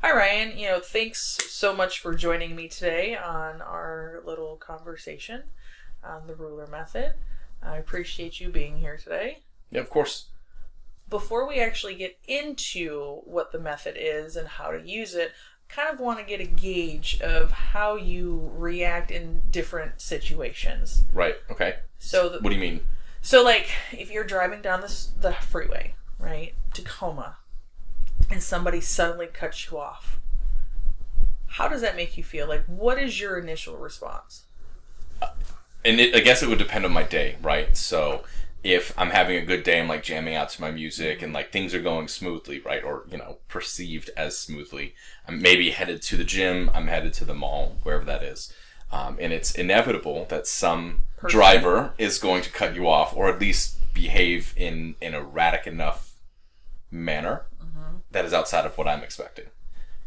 Hi, Ryan. Thanks so much for joining me today on our little conversation on the ruler method. I appreciate you being here today. Yeah, of course. Before we actually get into what the method is and how to use it, I kind of want to get a gauge of how you react in different situations. Right. Okay. What do you mean? So, like, if you're driving down the freeway, right, Tacoma, and somebody suddenly cuts you off, how does that make you feel? Like, what is your initial response? I guess it would depend on my day, right? So if I'm having a good day, I'm like jamming out to my music and like things are going smoothly, right? Or, perceived as smoothly. I'm maybe headed to the gym, I'm headed to the mall, wherever that is. And it's inevitable that some driver is going to cut you off or at least behave in an erratic enough manner that is outside of what I'm expecting.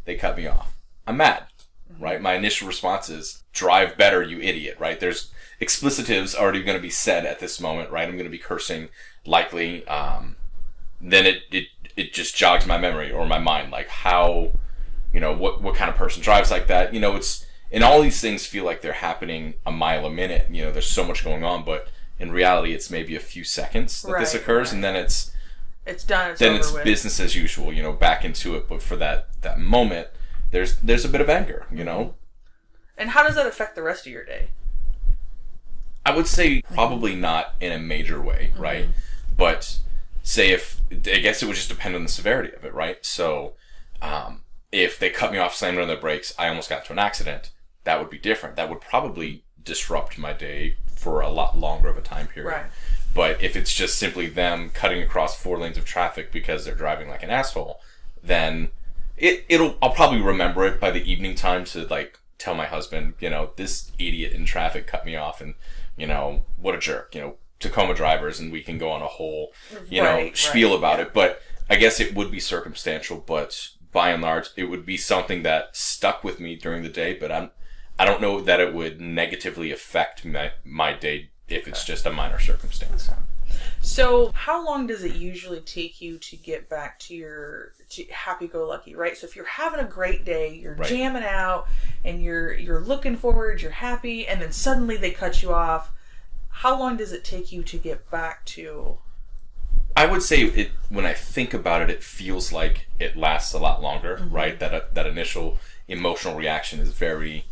They cut me off. I'm mad, right? My initial response is, drive better, you idiot, right? There's explicitives already going to be said at this moment, right? I'm going to be cursing, likely. Then it just jogs my memory or my mind, like how, what kind of person drives like that? And all these things feel like they're happening a mile a minute. There's so much going on, but in reality, it's maybe a few seconds that this occurs, and then it's done. Then it's over with. Business as usual. Back into it. But for that moment, there's a bit of anger. And how does that affect the rest of your day? I would say probably not in a major way, right? But I guess it would just depend on the severity of it, right? So, if they cut me off, slammed on their brakes, I almost got into an accident, that would be different. That would probably disrupt my day for a lot longer of a time period. Right. But if it's just simply them cutting across 4 lanes of traffic because they're driving like an asshole, then I'll probably remember it by the evening time to like tell my husband, this idiot in traffic cut me off, and what a jerk, Tacoma drivers, and we can go on a whole, spiel about it. But I guess it would be circumstantial, but by and large, it would be something that stuck with me during the day, but I don't know that it would negatively affect my day if it's just a minor circumstance. So how long does it usually take you to get back to happy-go-lucky, right? So if you're having a great day, you're jamming out, and you're looking forward, you're happy, and then suddenly they cut you off, how long does it take you to get back to... I would say when I think about it, it feels like it lasts a lot longer, right? That initial emotional reaction is very...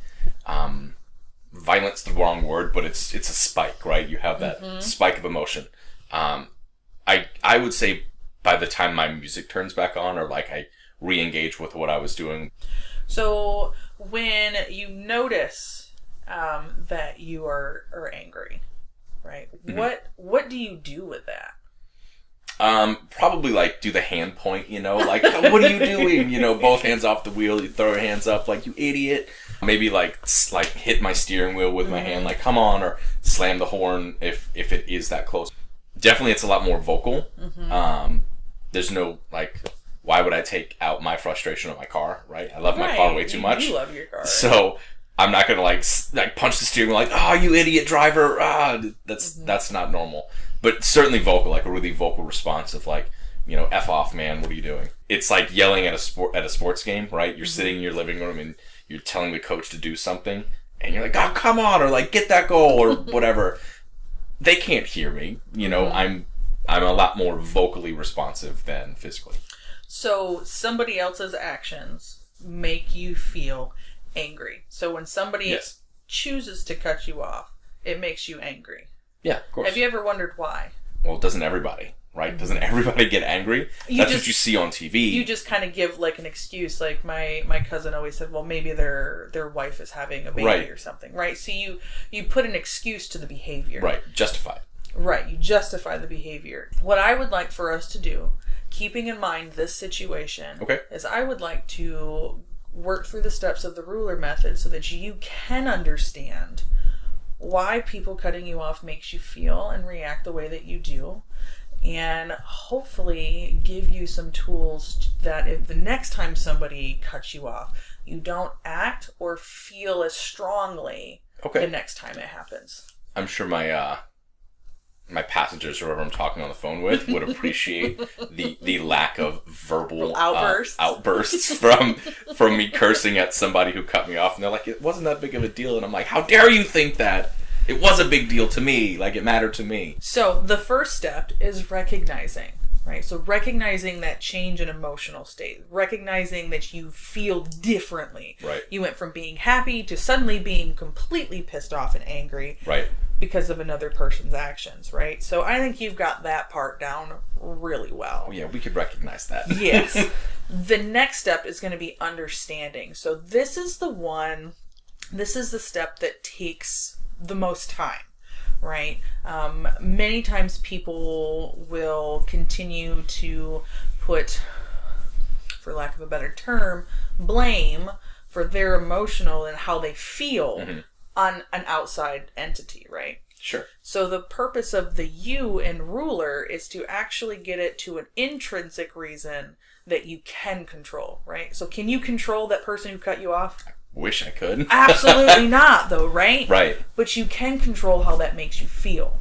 violent's the wrong word, but it's a spike, right? You have that spike of emotion. I would say by the time my music turns back on, or like I re-engage with what I was doing. So when you notice that you are angry, right? What do you do with that? Probably like do the hand point, like, what are you doing? Both hands off the wheel, you throw your hands up like, you idiot. Maybe like hit my steering wheel with my hand, like, come on, or slam the horn if it is that close. Definitely it's a lot more vocal. There's no, like, why would I take out my frustration on my car, right? I love my car way too much. You love your car. So I'm not going to like punch the steering wheel like, oh, you idiot driver. That's not normal. But certainly vocal, like a really vocal response of like, F off, man, what are you doing? It's like yelling at a sports game, right? You're sitting in your living room and you're telling the coach to do something, and you're like, oh, come on, or like, get that goal, or whatever. They can't hear me. I'm a lot more vocally responsive than physically. So somebody else's actions make you feel angry. So when somebody chooses to cut you off, it makes you angry. Yeah, of course. Have you ever wondered why? Well, doesn't everybody, right? Doesn't everybody get angry? That's what you see on TV. You just kind of give like an excuse. Like my cousin always said, well, maybe their wife is having a baby or something, right? So you put an excuse to the behavior. Right, justify it. Right, you justify the behavior. What I would like for us to do, keeping in mind this situation, is I would like to work through the steps of the ruler method so that you can understand why people cutting you off makes you feel and react the way that you do, and hopefully give you some tools that if the next time somebody cuts you off, you don't act or feel as strongly the next time it happens. I'm sure my my passengers or whoever I'm talking on the phone with would appreciate the lack of verbal outbursts from me cursing at somebody who cut me off. And they're like, it wasn't that big of a deal. And I'm like, how dare you think that? It was a big deal to me. Like, it mattered to me. So the first step is recognizing, right? So recognizing that change in emotional state, recognizing that you feel differently. Right. You went from being happy to suddenly being completely pissed off and angry. Right. Because of another person's actions, right? So I think you've got that part down really well. Oh, yeah, we could recognize that. Yes. The next step is going to be understanding. So this is the step that takes the most time, right? Many times people will continue to put, for lack of a better term, blame for their emotional and how they feel on an outside entity, right? Sure. So the purpose of the you in ruler is to actually get it to an intrinsic reason that you can control, right? So can you control that person who cut you off? Wish I could. Absolutely not, though, right? Right. But you can control how that makes you feel.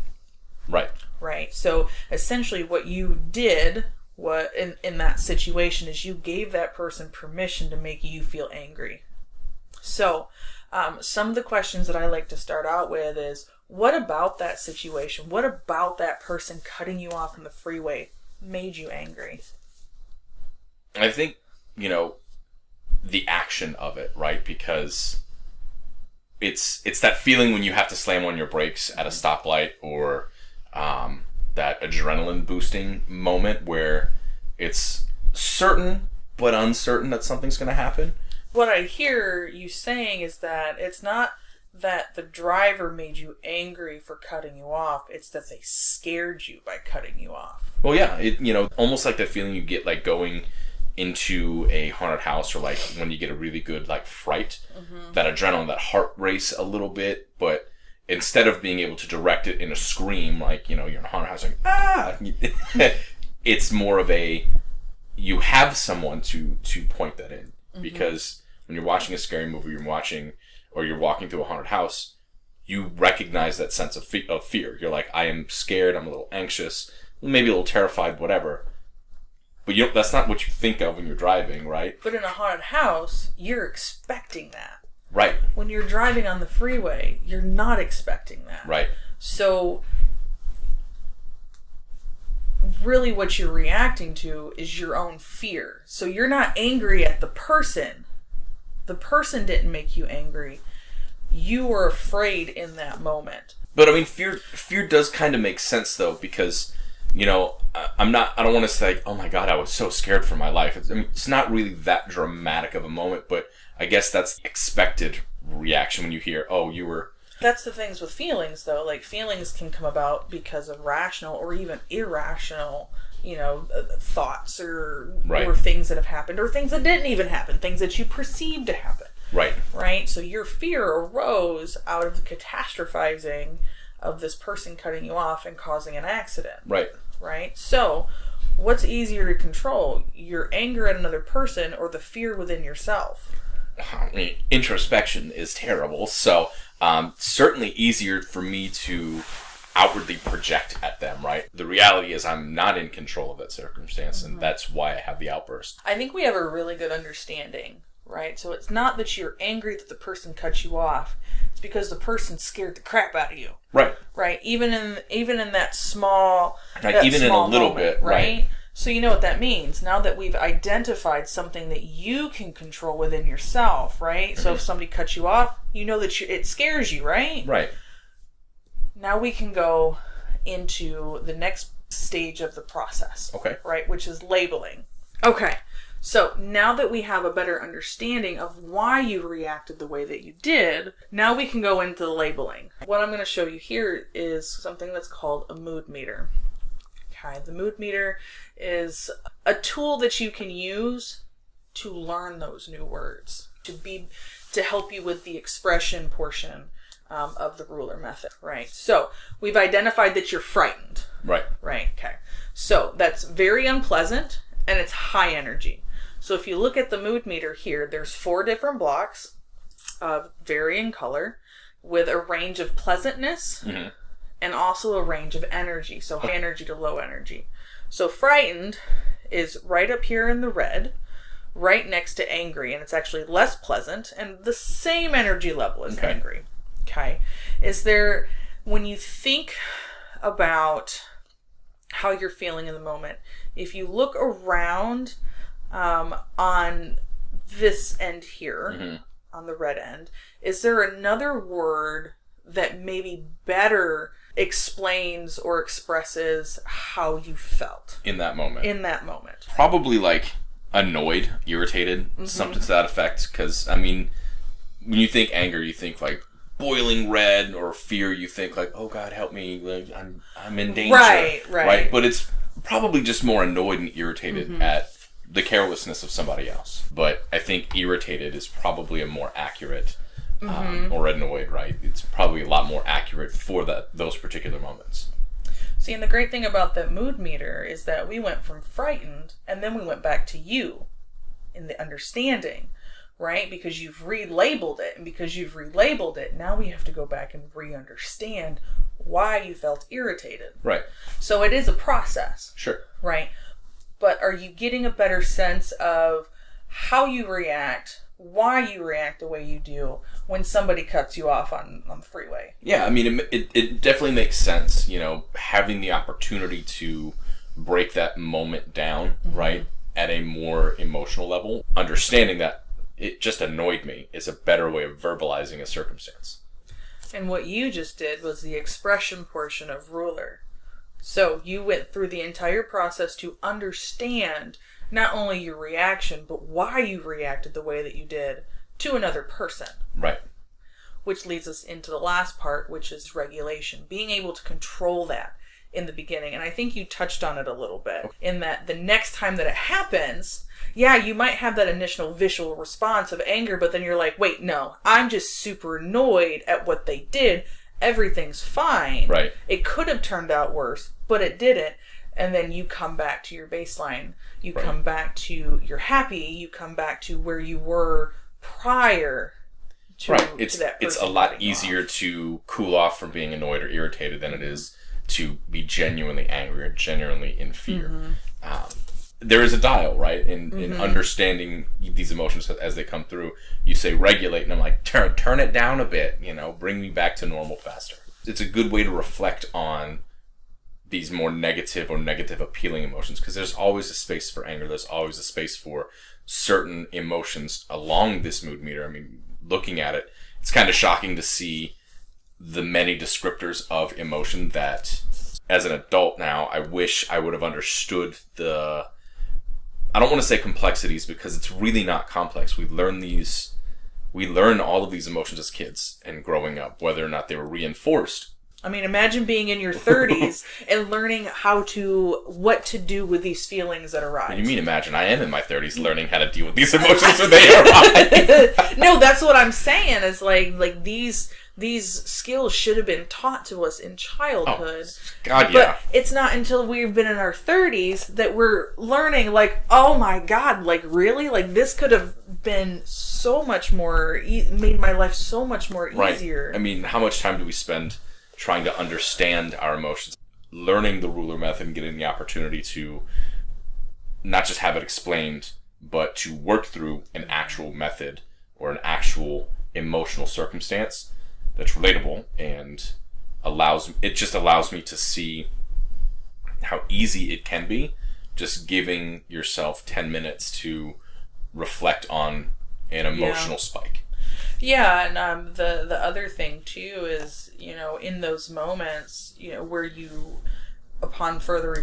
Right. Right. So essentially what you did in that situation is you gave that person permission to make you feel angry. So some of the questions that I like to start out with is, what about that situation? What about that person cutting you off on the freeway made you angry? I think, the action of it, right? Because it's that feeling when you have to slam on your brakes at a stoplight, or that adrenaline boosting moment where it's certain but uncertain that something's going to happen. What I hear you saying is that it's not that the driver made you angry for cutting you off, it's that they scared you by cutting you off. Well, yeah, almost like that feeling you get like going into a haunted house, or like when you get a really good like fright, that adrenaline, that heart race a little bit, but instead of being able to direct it in a scream, like, you're in a haunted house like, ah, it's more of you have someone to point that in. Because when you're watching a scary movie, you're walking through a haunted house, you recognize that sense of fear. You're like, I am scared, I'm a little anxious, maybe a little terrified, whatever. But that's not what you think of when you're driving, right? But in a haunted house, you're expecting that. Right. When you're driving on the freeway, you're not expecting that. Right. So really what you're reacting to is your own fear. So you're not angry at the person. The person didn't make you angry. You were afraid in that moment. But I mean, fear does kind of make sense though, because, I don't want to say, oh my God, I was so scared for my life. It's not really that dramatic of a moment, but I guess that's the expected reaction when you hear, oh, you were... That's the things with feelings, though. Like, feelings can come about because of rational or even irrational, thoughts or things that have happened, or things that didn't even happen, things that you perceived to happen. Right. Right? So your fear arose out of the catastrophizing of this person cutting you off and causing an accident. Right. Right? So, what's easier to control? Your anger at another person or the fear within yourself? I mean, introspection is terrible, so certainly easier for me to outwardly project at them, right? The reality is I'm not in control of that circumstance, and that's why I have the outburst. I think we have a really good understanding, right? So it's not that you're angry that the person cut you off. It's because the person scared the crap out of you. Right. Right. Even in that small, even in a little moment, bit, right? So you know what that means. Now that we've identified something that you can control within yourself, right? So if somebody cuts you off, you know that it scares you, right? Right. Now we can go into the next stage of the process. Okay. Right, which is labeling. Okay. So now that we have a better understanding of why you reacted the way that you did, now we can go into the labeling. What I'm going to show you here is something that's called a mood meter. Okay, the mood meter is a tool that you can use to learn those new words, to help you with the expression portion of the ruler method, right? So we've identified that you're frightened. Right. Right, okay. So that's very unpleasant and it's high energy. So if you look at the mood meter here, there's 4 different blocks of varying color with a range of pleasantness and also a range of energy. So high energy to low energy. So frightened is right up here in the red, right next to angry, and it's actually less pleasant and the same energy level as angry. Okay. Is there, when you think about how you're feeling in the moment, if you look around on this end here, on the red end, is there another word that maybe better explains or expresses how you felt in that moment? Probably like annoyed, irritated, something to that effect. Because I mean, when you think anger, you think like boiling red, or fear, you think like, oh God, help me, like I'm in danger. Right. But it's probably just more annoyed and irritated at the carelessness of somebody else. But I think irritated is probably a more accurate, or annoyed, right? It's probably a lot more accurate for those particular moments. See, and the great thing about that mood meter is that we went from frightened, and then we went back to you in the understanding, right? Because you've relabeled it, and because you've relabeled it, now we have to go back and re-understand why you felt irritated. Right. So it is a process. Sure. Right. But are you getting a better sense of how you react, why you react the way you do when somebody cuts you off on the freeway? Yeah, I mean, it definitely makes sense, you know, having the opportunity to break that moment down, right, at a more emotional level. Understanding that it just annoyed me is a better way of verbalizing a circumstance. And what you just did was the expression portion of ruler. So you went through the entire process to understand not only your reaction, but why you reacted the way that you did to another person. Right. Which leads us into the last part, which is regulation. Being able to control that in the beginning. And I think you touched on it a little bit, in that the next time that it happens, yeah, you might have that initial visual response of anger, but then you're like, wait, no, I'm just super annoyed at what they did. Everything's fine. Right. It could have turned out worse, but it didn't. And then you come back to your baseline. You come back to, you're happy. You come back to where you were prior to, to that person. It's a lot easier to cool off from being annoyed or irritated than it is to be genuinely angry or genuinely in fear. There is a dial, right? In understanding these emotions as they come through. You say regulate, and I'm like, turn it down a bit, you know, bring me back to normal faster. It's a good way to reflect on these more negative or negative appealing emotions, because there's always a space for anger. There's always a space for certain emotions along this mood meter. I mean, looking at it, it's kind of shocking to see the many descriptors of emotion that, as an adult now, I wish I would have understood the... I don't want to say complexities, because it's really not complex. We learn all of these emotions as kids and growing up, whether or not they were reinforced. I mean, imagine being in your 30s and learning what to do with these feelings that arise. What do you mean imagine? I am in my 30s learning how to deal with these emotions when they arise. No, that's what I'm saying, is like these skills should have been taught to us in childhood. Oh, God, yeah. But it's not until we've been in our 30s that we're learning, like, oh my God, like, really? Like, this could have been so much more, made my life so much more easier. Right. I mean, how much time do we spend trying to understand our emotions, learning the ruler method and getting the opportunity to not just have it explained, but to work through an actual method or an actual emotional circumstance that's relatable and allows me to see how easy it can be, just giving yourself 10 minutes to reflect on an emotional spike. Yeah, and the other thing too is, you know, in those moments, you know, where you, upon further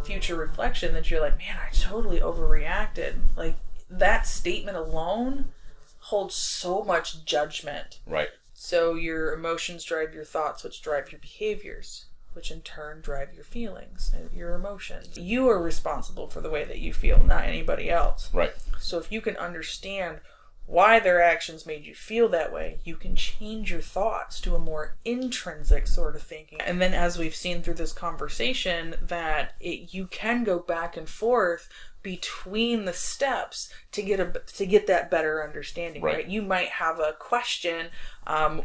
future reflection, that you're like, man, I totally overreacted. Like, that statement alone holds so much judgment. Right. So your emotions drive your thoughts, which drive your behaviors, which in turn drive your feelings and your emotions. You are responsible for the way that you feel, not anybody else. Right. So if you can understand why their actions made you feel that way, you can change your thoughts to a more intrinsic sort of thinking. And then, as we've seen through this conversation, that you can go back and forth between the steps to get that better understanding, right? You might have a question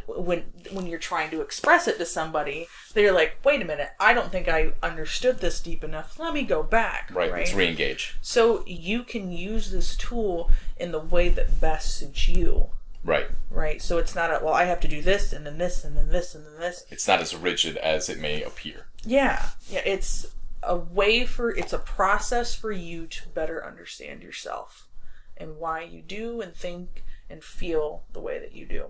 when you're trying to express it to somebody that you're like, wait a minute, I don't think I understood this deep enough. Let me go back. Right. Let's re-engage. So you can use this tool in the way that best suits you. Right. So it's not I have to do this and then this and then this and then this. It's not as rigid as it may appear. Yeah. It's a process for you to better understand yourself and why you do and think and feel the way that you do.